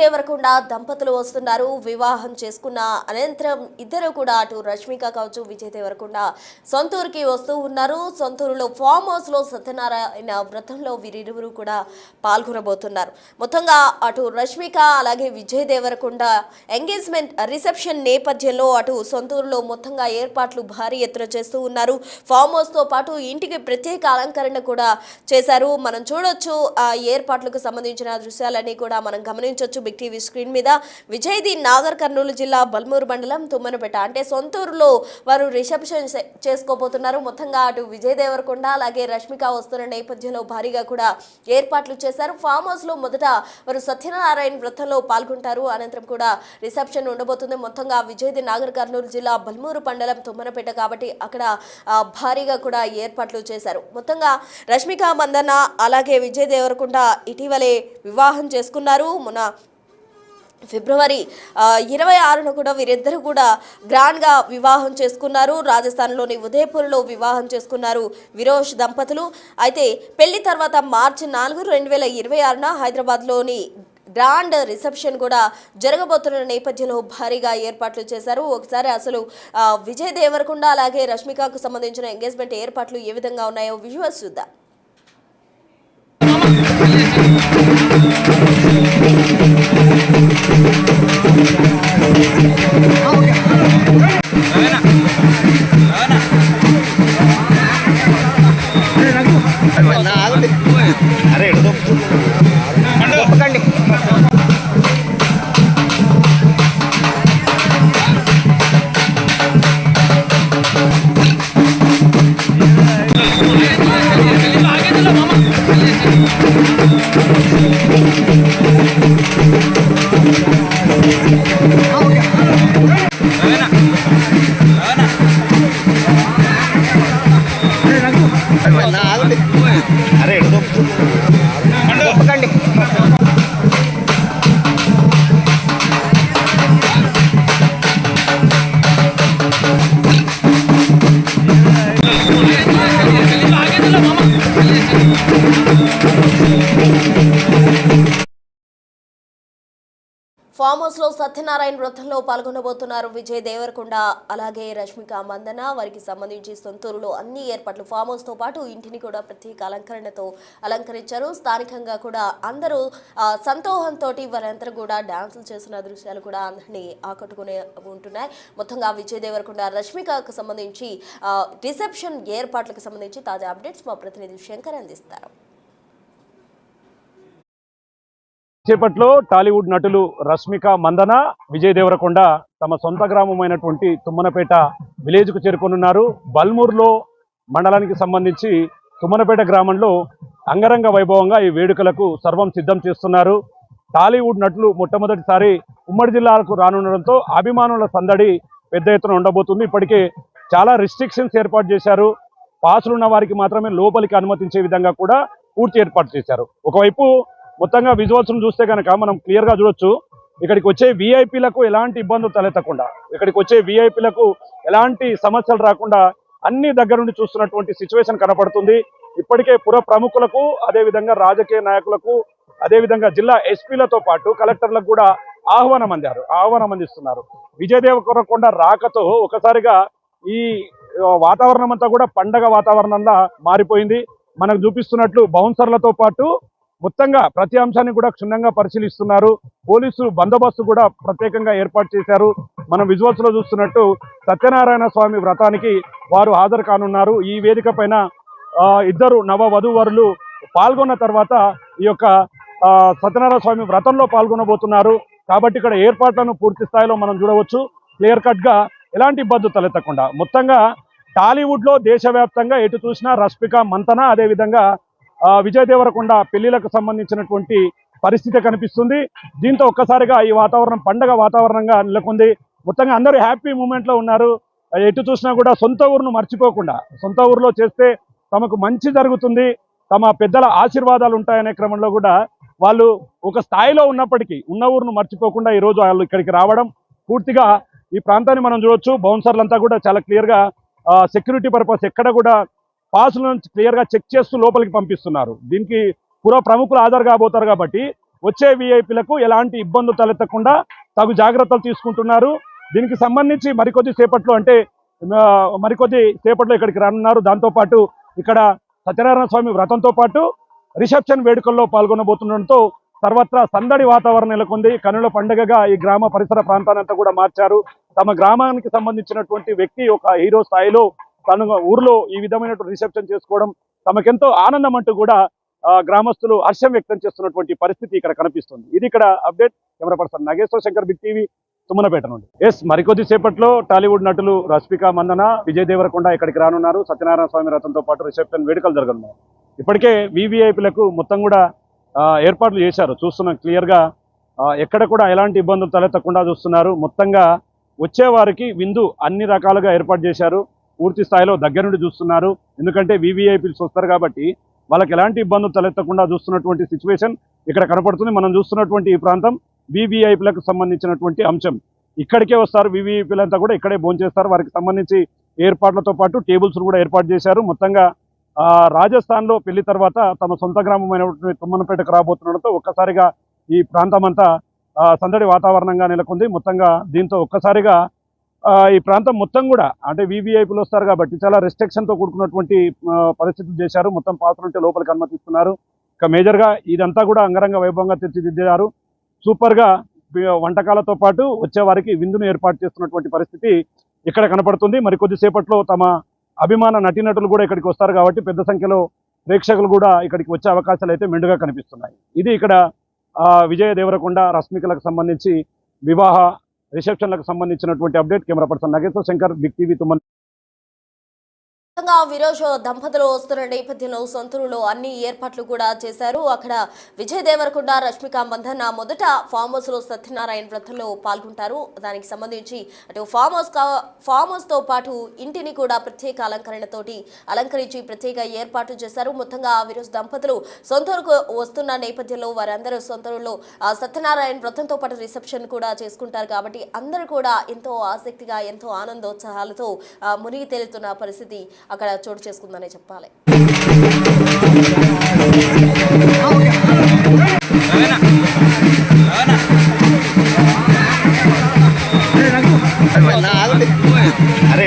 దేవరకొండ దంపతులు వస్తున్నారు. వివాహం చేసుకున్న అనంతరం ఇద్దరు కూడా అటు రష్మిక కావచ్చు, విజయ్ దేవరకొండ సొంతూరుకి వస్తూ ఉన్నారు. సొంతూరులో ఫామ్ హౌస్ లో సత్యనారాయణ వ్రతంలో వీరిరువురు కూడా పాల్గొనబోతున్నారు. మొత్తంగా అటు రష్మిక అలాగే విజయ్ దేవరకొండ ఎంగేజ్మెంట్ రిసెప్షన్ నేపథ్యంలో అటు సొంతూరులో మొత్తంగా ఏర్పాట్లు భారీ ఎత్తున చేస్తూ ఉన్నారు. ఫామ్ హౌస్ తో పాటు ఇంటికి ప్రత్యేక అలంకరణ కూడా చేశారు. మనం చూడొచ్చు ఆ ఏర్పాట్లకు సంబంధించిన దృశ్యాలన్నీ కూడా మనం గమనించవచ్చు బిగ్ టీవీ స్క్రీన్ మీద. విజయ్ది నాగర్ కర్నూలు జిల్లా బల్మూరు మండలం తుమ్మనపేట అంటే సొంతూరులో వారు రిసెప్షన్ చేసుకోబోతున్నారు. మొత్తంగా అటు విజయ్ దేవరకొండ అలాగే రష్మిక వస్తున్న నేపథ్యంలో భారీగా కూడా ఏర్పాట్లు చేశారు. ఫామ్ హౌస్ లో మొదట వారు సత్యనారాయణ వ్రతంలో పాల్గొంటారు. అనంతరం కూడా రిసెప్షన్ ఉండబోతుంది. మొత్తంగా విజయ్ది నాగర్ కర్నూలు జిల్లా బల్మూరు మండలం తుమ్మనపేట కాబట్టి అక్కడ భారీగా కూడా ఏర్పాట్లు చేశారు. మొత్తంగా రష్మిక మందన్న అలాగే విజయ్ దేవరకొండ ఇటీవలే వివాహం చేసుకున్నారు. మొన్న ఫిబ్రవరి 26న కూడా వీరిద్దరు కూడా గ్రాండ్గా వివాహం చేసుకున్నారు. రాజస్థాన్లోని ఉదయపూర్లో వివాహం చేసుకున్నారు విరోష్ దంపతులు. అయితే పెళ్లి తర్వాత మార్చి 4, 2026న హైదరాబాద్లోని గ్రాండ్ రిసెప్షన్ కూడా జరగబోతున్న నేపథ్యంలో భారీగా ఏర్పాట్లు చేశారు. ఒకసారి అసలు విజయ్ దేవరకొండ అలాగే రష్మికకు సంబంధించిన ఎంగేజ్మెంట్ ఏర్పాట్లు ఏ విధంగా ఉన్నాయో విజువల్స్ చూద్దాం. ఫామ్ హౌస్ లో సత్యనారాయణ వ్రతంలో పాల్గొనబోతున్నారు విజయ్ దేవరకొండ అలాగే రష్మిక మందన. వారికి సంబంధించి సొంతూరులో అన్ని ఏర్పాట్లు ఫామ్ హౌస్ తో పాటు ఇంటిని కూడా ప్రత్యేక అలంకరణతో అలంకరించారు. స్థానికంగా కూడా అందరూ సంతోషంతో వారందరూ కూడా డాన్సులు చేసిన దృశ్యాలు కూడా అందరినీ ఆకట్టుకునే ఉంటున్నాయి. మొత్తంగా విజయ్ దేవరకొండ రష్మికకు సంబంధించి రిసెప్షన్ ఏర్పాట్లకు సంబంధించి తాజా అప్డేట్స్ మా ప్రతినిధి శంకర్ అందిస్తారు. చేపట్లో టాలీవుడ్ నటులు రష్మిక మందన, విజయ్ దేవరకొండ తమ సొంత గ్రామమైనటువంటి తుమ్మనపేట విలేజ్కు చేరుకొనున్నారు. బల్మూరులో మండలానికి సంబంధించి తుమ్మనపేట గ్రామంలో అంగరంగ వైభవంగా ఈ వేడుకలకు సర్వం సిద్ధం చేస్తున్నారు. టాలీవుడ్ నటులు మొట్టమొదటిసారి ఉమ్మడి జిల్లాలకు రానుండడంతో అభిమానుల సందడి పెద్ద ఎత్తున ఉండబోతుంది. ఇప్పటికే చాలా రిస్ట్రిక్షన్స్ ఏర్పాటు చేశారు. పాసులున్న వారికి మాత్రమే లోపలికి అనుమతించే విధంగా కూడా పూర్తి ఏర్పాటు చేశారు. ఒకవైపు మొత్తంగా విజువల్స్ను చూస్తే కనుక మనం క్లియర్గా చూడొచ్చు. ఇక్కడికి వచ్చే వీఐపీలకు ఎలాంటి ఇబ్బందులు తలెత్తకుండా, ఇక్కడికి వచ్చే వీఐపీలకు ఎలాంటి సమస్యలు రాకుండా అన్ని దగ్గర నుండి చూస్తున్నటువంటి సిచ్యువేషన్ కనపడుతుంది. ఇప్పటికే పుర ప్రముఖులకు, అదేవిధంగా రాజకీయ నాయకులకు, అదేవిధంగా జిల్లా ఎస్పీలతో పాటు కలెక్టర్లకు కూడా ఆహ్వానం అందిస్తున్నారు. విజయ్ దేవరకొండ రాకతో ఒకసారిగా ఈ వాతావరణం అంతా కూడా పండగ వాతావరణంలా మారిపోయింది. మనకు చూపిస్తున్నట్లు బౌన్సర్లతో పాటు మొత్తంగా ప్రతి అంశాన్ని కూడా క్షుణ్ణంగా పరిశీలిస్తున్నారు. పోలీసు బందోబస్తు కూడా ప్రత్యేకంగా ఏర్పాటు చేశారు. మనం విజువల్స్ లో చూస్తున్నట్టు సత్యనారాయణ స్వామి వ్రతానికి వారు హాజరు కానున్నారు. ఈ వేదిక పైన ఇద్దరు నవ వధూవరులు పాల్గొన్న తర్వాత ఈ యొక్క సత్యనారాయణ స్వామి వ్రతంలో పాల్గొనబోతున్నారు. కాబట్టి ఇక్కడ ఏర్పాట్లను పూర్తి స్థాయిలో మనం చూడవచ్చు. క్లియర్ కట్ గా ఎలాంటి ఇబ్బందులు తలెత్తకుండా మొత్తంగా టాలీవుడ్ లో దేశవ్యాప్తంగా ఎటు చూసినా రష్మిక మందన అదేవిధంగా విజయ్ దేవరకొండ పెళ్లిలకు సంబంధించినటువంటి పరిస్థితి కనిపిస్తుంది. దీంతో ఒక్కసారిగా ఈ వాతావరణం పండగ వాతావరణంగా నెలకొంది. మొత్తంగా అందరూ హ్యాపీ మూమెంట్ లో ఉన్నారు. ఎటు చూసినా కూడా సొంత ఊరును మర్చిపోకుండా, సొంత ఊరిలో చేస్తే తమకు మంచి జరుగుతుంది, తమ పెద్దల ఆశీర్వాదాలు ఉంటాయనే క్రమంలో కూడా వాళ్ళు ఒక స్థాయిలో ఉన్నప్పటికీ ఉన్న ఊరును మర్చిపోకుండా ఈరోజు వాళ్ళు ఇక్కడికి రావడం, పూర్తిగా ఈ ప్రాంతాన్ని మనం చూడొచ్చు. బౌన్సర్లంతా కూడా చాలా క్లియర్గా సెక్యూరిటీ పర్పస్ ఎక్కడ కూడా పాసులను క్లియర్గా చెక్ చేస్తూ లోపలికి పంపిస్తున్నారు. దీనికి పుర ప్రముఖులు హాజరు కాబోతారు కాబట్టి వచ్చే విఐపీలకు ఎలాంటి ఇబ్బందులు తలెత్తకుండా తగు జాగ్రత్తలు తీసుకుంటున్నారు. దీనికి సంబంధించి మరికొద్ది సేపట్లో ఇక్కడికి రానున్నారు. దాంతోపాటు ఇక్కడ సత్యనారాయణ స్వామి వ్రతంతో పాటు రిసెప్షన్ వేడుకల్లో పాల్గొనబోతుండటంతో సర్వత్రా సందడి వాతావరణం నెలకొంది. కనుల పండుగగా ఈ గ్రామ పరిసర ప్రాంతానంతా కూడా మార్చారు. తమ గ్రామానికి సంబంధించినటువంటి వ్యక్తి ఒక హీరో స్థాయిలో తను ఊర్లో ఈ విధమైనటువంటి రిసెప్షన్ చేసుకోవడం తమకెంతో ఆనందం అంటూ కూడా గ్రామస్తులు హర్షం వ్యక్తం చేస్తున్నటువంటి పరిస్థితి ఇక్కడ కనిపిస్తుంది. ఇది ఇక్కడ update. Camera person Nageshwar Shankar, big TV, Tummanapeta నుండి. మరికొద్ది సేపట్లో టాలీవుడ్ నటులు రష్మిక మందన, విజయ్ దేవరకొండ ఇక్కడికి రానున్నారు. సత్యనారాయణ స్వామి రథంతో పాటు రిసెప్షన్ వేడుకలు జరగనున్నాయి. ఇప్పటికే వివిఐపీలకు మొత్తం కూడా ఏర్పాట్లు చేశారు. చూస్తున్నాం క్లియర్గా ఎక్కడ కూడా ఎలాంటి ఇబ్బందులు తలెత్తకుండా చూస్తున్నారు. మొత్తంగా వచ్చేవారికి విందు అన్ని రకాలుగా ఏర్పాటు చేశారు. పూర్తి స్థాయిలో దగ్గర నుండి చూస్తున్నారు. ఎందుకంటే వివిఐపీలు వస్తారు కాబట్టి వాళ్ళకి ఎలాంటి ఇబ్బందులు తలెత్తకుండా చూస్తున్నటువంటి సిచ్యువేషన్ ఇక్కడ కనపడుతుంది. మనం చూస్తున్నటువంటి ఈ ప్రాంతం వివిఐపీలకు సంబంధించినటువంటి అంశం. ఇక్కడికే వస్తారు వివిఐపీలంతా కూడా ఇక్కడే భోంచేస్తారు. వారికి సంబంధించి ఏర్పాట్లతో పాటు టేబుల్స్ కూడా ఏర్పాటు చేశారు. మొత్తంగా రాజస్థాన్లో పెళ్లి తర్వాత తమ సొంత గ్రామమైనటువంటి తుమ్మనపేటకు రాబోతుండడంతో ఒక్కసారిగా ఈ ప్రాంతం అంతా సందడి వాతావరణంగా నెలకొంది. మొత్తంగా దీంతో ఒక్కసారిగా ఈ ప్రాంతం మొత్తం కూడా అంటే వివిఐపీలు వస్తారు కాబట్టి చాలా రెస్ట్రిక్షన్తో కూడుకున్నటువంటి పరిస్థితులు చేశారు. మొత్తం పాత్ర ఉంటే లోపలికి అనుమతిస్తున్నారు. ఇక మేజర్గా ఇదంతా కూడా అంగరంగ వైభవంగా తీర్చిదిద్దారు. సూపర్గా వంటకాలతో పాటు వచ్చేవారికి విందును ఏర్పాటు చేస్తున్నటువంటి పరిస్థితి ఇక్కడ కనపడుతుంది. మరికొద్ది సేపట్లో తమ అభిమాన నటీనటులు కూడా ఇక్కడికి వస్తారు కాబట్టి పెద్ద సంఖ్యలో ప్రేక్షకులు కూడా ఇక్కడికి వచ్చే అవకాశాలు అయితే మెండుగా కనిపిస్తున్నాయి. ఇది ఇక్కడ విజయ్ దేవరకొండ, రష్మికలకు సంబంధించి వివాహ రిసెప్షన్లకు సంబంధించినటువంటి update. Camera person Nageshwar Shankar, big TV, తుమ్మన్. విరోజ్ దంపతులు వస్తున్న నేపథ్యంలో సొంతూరులో అన్ని ఏర్పాట్లు కూడా చేశారు. అక్కడ విజయ్ దేవరకొండ, రష్మిక మందన మొదట ఫామ్ హౌస్ లో సత్యనారాయణ వ్రతంలో పాల్గొంటారు. దానికి సంబంధించి అటు ఫామ్ హౌస్ తో పాటు ఇంటిని కూడా ప్రత్యేక అలంకరణతోటి అలంకరించి ప్రత్యేక ఏర్పాట్లు చేశారు. మొత్తంగా విరోజ్ దంపతులు సొంతూరుకు వస్తున్న నేపథ్యంలో వారందరూ సొంతూరులో సత్యనారాయణ వ్రతంతో పాటు రిసెప్షన్ కూడా చేసుకుంటారు కాబట్టి అందరూ కూడా ఎంతో ఆసక్తిగా ఎంతో ఆనందోత్సాహాలతో మునిగి తేలుతున్న పరిస్థితి అక్కడ చోటు చేసుకుందనే చెప్పాలి. అరే